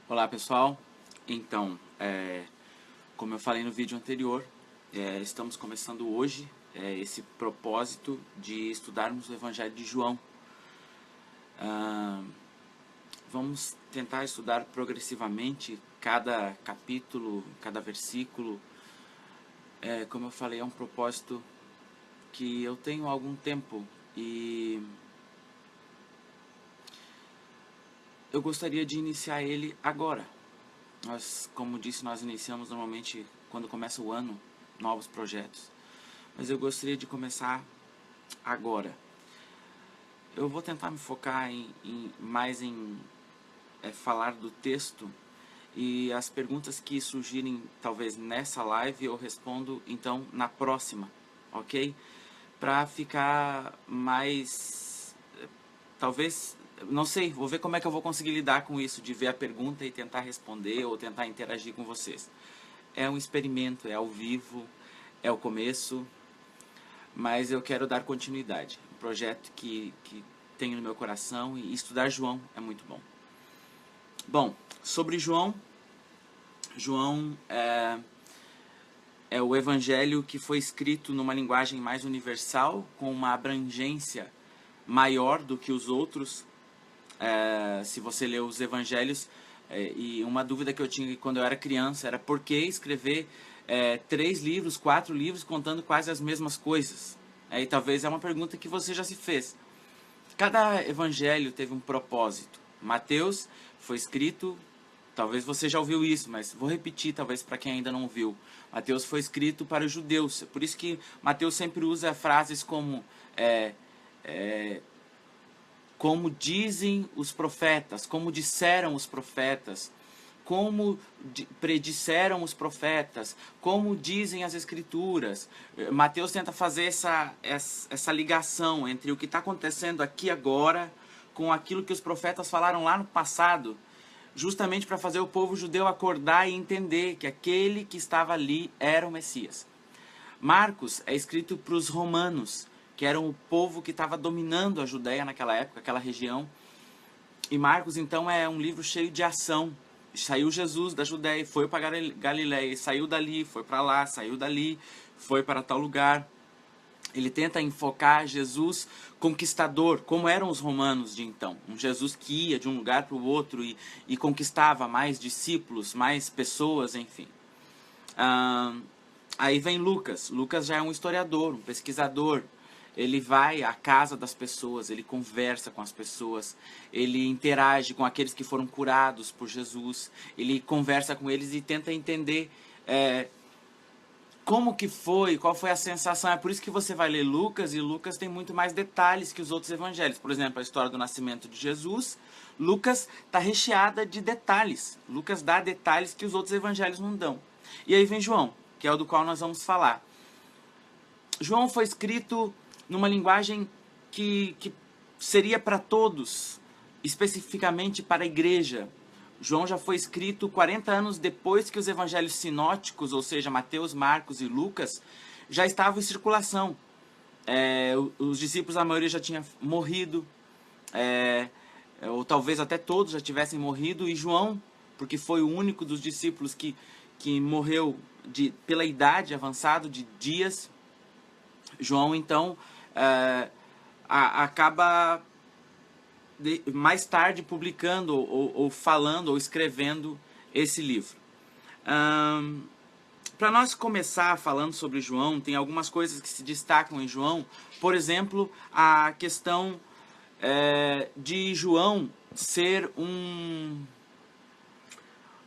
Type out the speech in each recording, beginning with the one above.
Olá pessoal, então, como eu falei no vídeo anterior, estamos começando hoje esse propósito de estudarmos o Evangelho de João. Vamos tentar estudar progressivamente cada capítulo, cada versículo. Como eu falei, é um propósito que eu tenho há algum tempo e eu gostaria de iniciar ele agora. Como disse, nós iniciamos normalmente quando começa o ano, novos projetos. Mas eu gostaria de começar agora. Eu vou tentar me focar mais em falar do texto, e as perguntas que surgirem talvez nessa live eu respondo então na próxima, ok? Para ficar mais... talvez... não sei, vou ver como é que eu vou conseguir lidar com isso, de ver a pergunta e tentar responder ou tentar interagir com vocês. É um experimento, é ao vivo, é o começo, mas eu quero dar continuidade. Um projeto que tenho no meu coração, e estudar João é muito bom. Bom, sobre João é o evangelho que foi escrito numa linguagem mais universal, com uma abrangência maior do que os outros. Se você ler os evangelhos, e uma dúvida que eu tinha quando eu era criança era por que escrever 3 livros, 4 livros contando quase as mesmas coisas. E talvez é uma pergunta que você já se fez. Cada evangelho teve um propósito. Mateus foi escrito, talvez você já ouviu isso, mas vou repetir talvez para quem ainda não viu. Mateus foi escrito para os judeus, por isso que Mateus sempre usa frases como como dizem os profetas, como disseram os profetas, como predisseram os profetas, como dizem as escrituras. Mateus tenta fazer essa ligação entre o que está acontecendo aqui agora com aquilo que os profetas falaram lá no passado, justamente para fazer o povo judeu acordar e entender que aquele que estava ali era o Messias. Marcos é escrito para os romanos, que eram o povo que estava dominando a Judéia naquela época, aquela região. E Marcos, então, é um livro cheio de ação. Saiu Jesus da Judéia, foi para Galiléia, saiu dali, foi para lá, saiu dali, foi para tal lugar. Ele tenta enfocar Jesus conquistador, como eram os romanos de então. Um Jesus que ia de um lugar para o outro e conquistava mais discípulos, mais pessoas, enfim. Aí vem Lucas. Lucas já é um historiador, um pesquisador. Ele vai à casa das pessoas, ele conversa com as pessoas, ele interage com aqueles que foram curados por Jesus, ele conversa com eles e tenta entender como que foi, qual foi a sensação. É por isso que você vai ler Lucas, e Lucas tem muito mais detalhes que os outros evangelhos. Por exemplo, a história do nascimento de Jesus, Lucas está recheada de detalhes. Lucas dá detalhes que os outros evangelhos não dão. E aí vem João, que é o do qual nós vamos falar. João foi escrito numa linguagem que seria para todos, especificamente para a igreja. João já foi escrito 40 anos depois que os evangelhos sinóticos, ou seja, Mateus, Marcos e Lucas, já estavam em circulação. Os discípulos, a maioria já tinha morrido, ou talvez até todos já tivessem morrido, e João, porque foi o único dos discípulos que morreu pela idade avançada de dias, João, então, acaba mais tarde publicando ou falando ou escrevendo esse livro. Para nós começar falando sobre João, tem algumas coisas que se destacam em João. Por exemplo, a questão de João ser um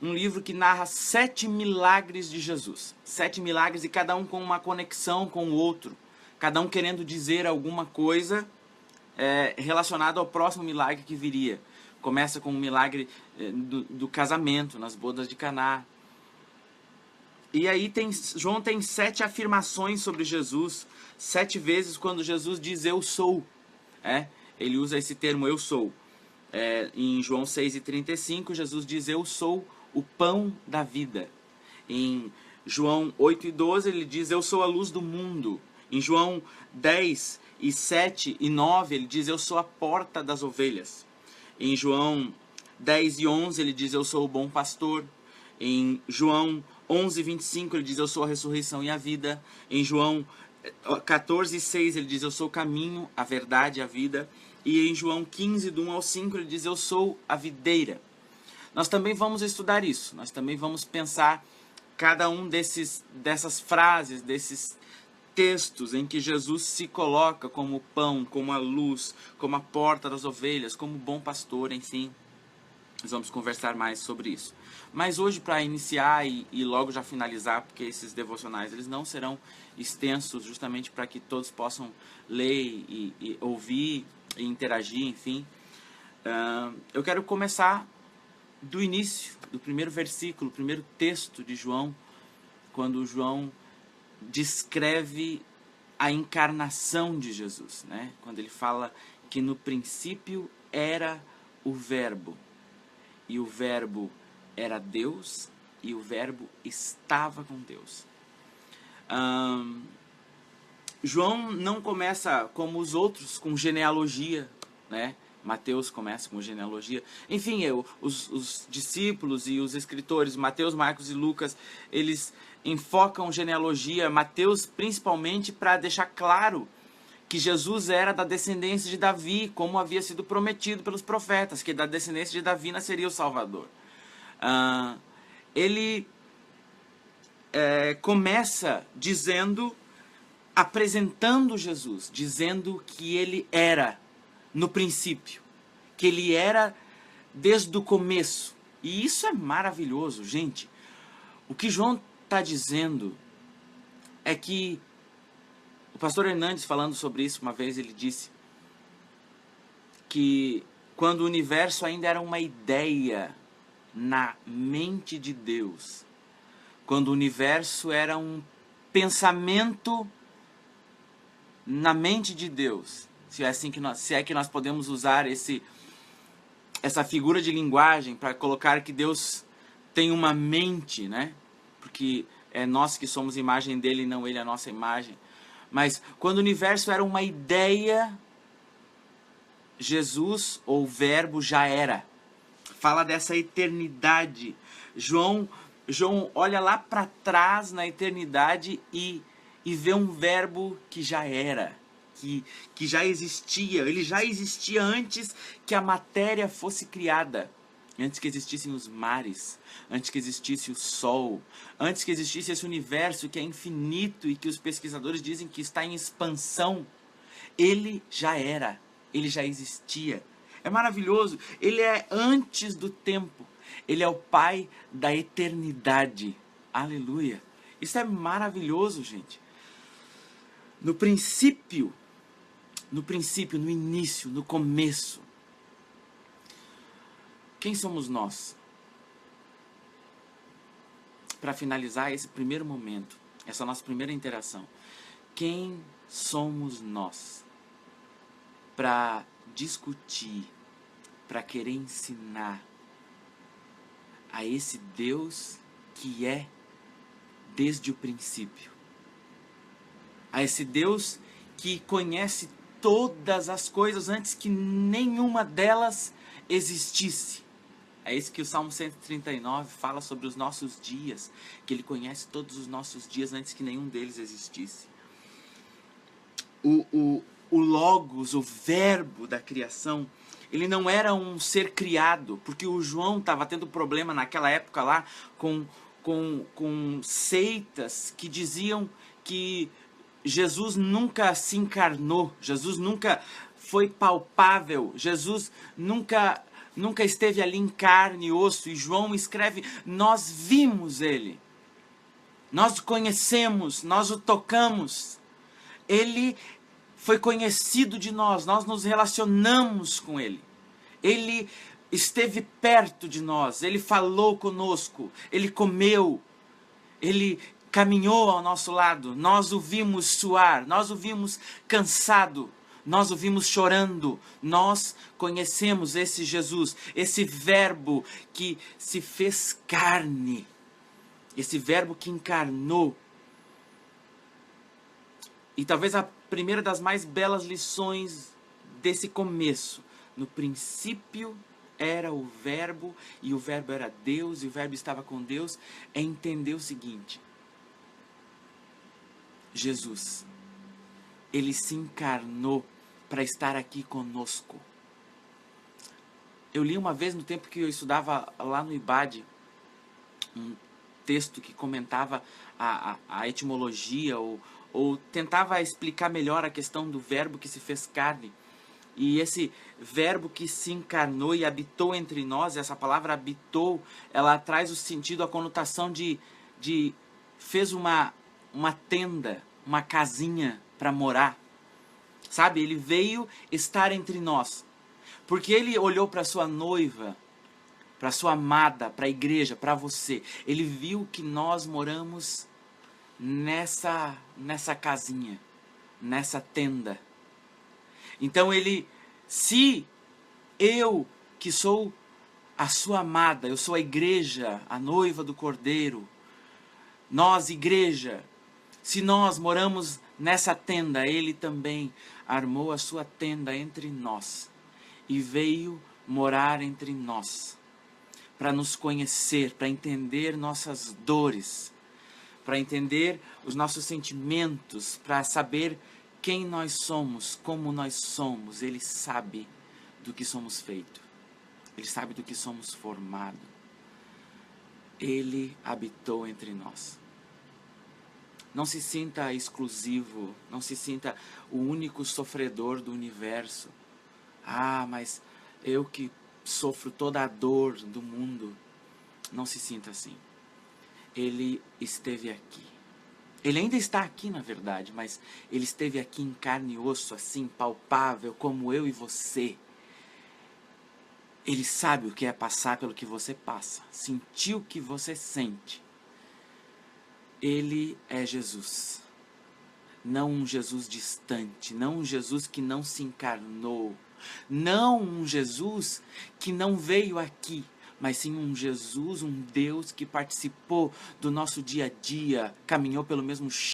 livro que narra 7 milagres de Jesus. 7 milagres, e cada um com uma conexão com o outro. Cada um querendo dizer alguma coisa relacionado ao próximo milagre que viria. Começa com o milagre do casamento, nas bodas de Caná. E aí João tem 7 afirmações sobre Jesus. 7 vezes quando Jesus diz eu sou. Ele usa esse termo eu sou. Em João 6,35, Jesus diz eu sou o pão da vida. Em João 8,12, ele diz eu sou a luz do mundo. Em João 10, 7 e 9, ele diz eu sou a porta das ovelhas. Em João 10:11 ele diz, eu sou o bom pastor. Em João 11:25 ele diz, eu sou a ressurreição e a vida. Em João 14:6 ele diz, eu sou o caminho, a verdade e a vida. E em João 15, do 1 ao 5, ele diz, eu sou a videira. Nós também vamos estudar isso, nós também vamos pensar cada um dessas frases, desses textos em que Jesus se coloca como o pão, como a luz, como a porta das ovelhas, como bom pastor, enfim. Nós vamos conversar mais sobre isso. Mas hoje, para iniciar e logo já finalizar, porque esses devocionais eles não serão extensos, justamente para que todos possam ler e ouvir e interagir, enfim. Eu quero começar do início, do primeiro versículo, primeiro texto de João, quando João descreve a encarnação de Jesus, né? Quando ele fala que no princípio era o Verbo, e o Verbo era Deus, e o Verbo estava com Deus. João não começa como os outros, com genealogia, né? Mateus começa com genealogia. Enfim, os discípulos e os escritores, Mateus, Marcos e Lucas, eles enfocam genealogia, Mateus principalmente para deixar claro que Jesus era da descendência de Davi, como havia sido prometido pelos profetas, que da descendência de Davi nasceria o Salvador. Ele começa apresentando Jesus, dizendo que ele era no princípio, que ele era desde o começo. E isso é maravilhoso, gente. O que João está dizendo é que o pastor Hernandes, falando sobre isso uma vez, ele disse que quando o universo ainda era uma ideia na mente de Deus, quando o universo era um pensamento na mente de Deus, se é que nós podemos usar essa figura de linguagem para colocar que Deus tem uma mente, né? Porque é nós que somos imagem dele e não ele a nossa imagem. Mas quando o universo era uma ideia, Jesus, ou Verbo, já era. Fala dessa eternidade. João olha lá para trás na eternidade e vê um Verbo que já era, que já existia. Ele já existia antes que a matéria fosse criada. Antes que existissem os mares, antes que existisse o sol, antes que existisse esse universo que é infinito e que os pesquisadores dizem que está em expansão, ele já era, ele já existia. É maravilhoso, ele é antes do tempo, ele é o Pai da eternidade. Aleluia! Isso é maravilhoso, gente. No princípio, no início, no começo, quem somos nós? Para finalizar esse primeiro momento, essa nossa primeira interação, quem somos nós para discutir, para querer ensinar a esse Deus que é desde o princípio, a esse Deus que conhece todas as coisas antes que nenhuma delas existisse? É isso que o Salmo 139 fala sobre os nossos dias, que ele conhece todos os nossos dias antes que nenhum deles existisse. O Logos, o verbo da criação, ele não era um ser criado, porque o João estava tendo problema naquela época lá com seitas que diziam que Jesus nunca se encarnou, Jesus nunca foi palpável, Jesus nunca esteve ali em carne e osso. E João escreve, nós vimos ele, nós o conhecemos, nós o tocamos, ele foi conhecido de nós nos relacionamos com ele, ele esteve perto de nós, ele falou conosco, ele comeu, ele caminhou ao nosso lado, nós o vimos suar, nós o vimos cansado, nós o vimos chorando. Nós conhecemos esse Jesus, esse Verbo que se fez carne, esse Verbo que encarnou. E talvez a primeira das mais belas lições desse começo: no princípio era o Verbo, e o Verbo era Deus, e o Verbo estava com Deus, é entender o seguinte: Jesus, ele se encarnou para estar aqui conosco. Eu li uma vez, no tempo que eu estudava lá no IBAD, um texto que comentava a etimologia, ou tentava explicar melhor a questão do verbo que se fez carne. E esse verbo que se encarnou e habitou entre nós, essa palavra habitou, ela traz o sentido, a conotação de fez uma tenda, uma casinha para morar. Sabe? Ele veio estar entre nós. Porque ele olhou para sua noiva, para sua amada, para a igreja, para você. Ele viu que nós moramos nessa casinha, nessa tenda. Então se eu que sou a sua amada, eu sou a igreja, a noiva do Cordeiro, nós, igreja, se nós moramos nessa tenda, ele também armou a sua tenda entre nós e veio morar entre nós, para nos conhecer, para entender nossas dores, para entender os nossos sentimentos, para saber quem nós somos, como nós somos. Ele sabe do que somos feitos. Ele sabe do que somos formados. Ele habitou entre nós. Não se sinta exclusivo, não se sinta o único sofredor do universo. Ah, mas eu que sofro toda a dor do mundo. Não se sinta assim. Ele esteve aqui. Ele ainda está aqui, na verdade, mas ele esteve aqui em carne e osso, assim, palpável, como eu e você. Ele sabe o que é passar pelo que você passa, sentir o que você sente. Ele é Jesus. Não um Jesus distante, não um Jesus que não se encarnou, não um Jesus que não veio aqui, mas sim um Jesus, um Deus que participou do nosso dia a dia, caminhou pelo mesmo chão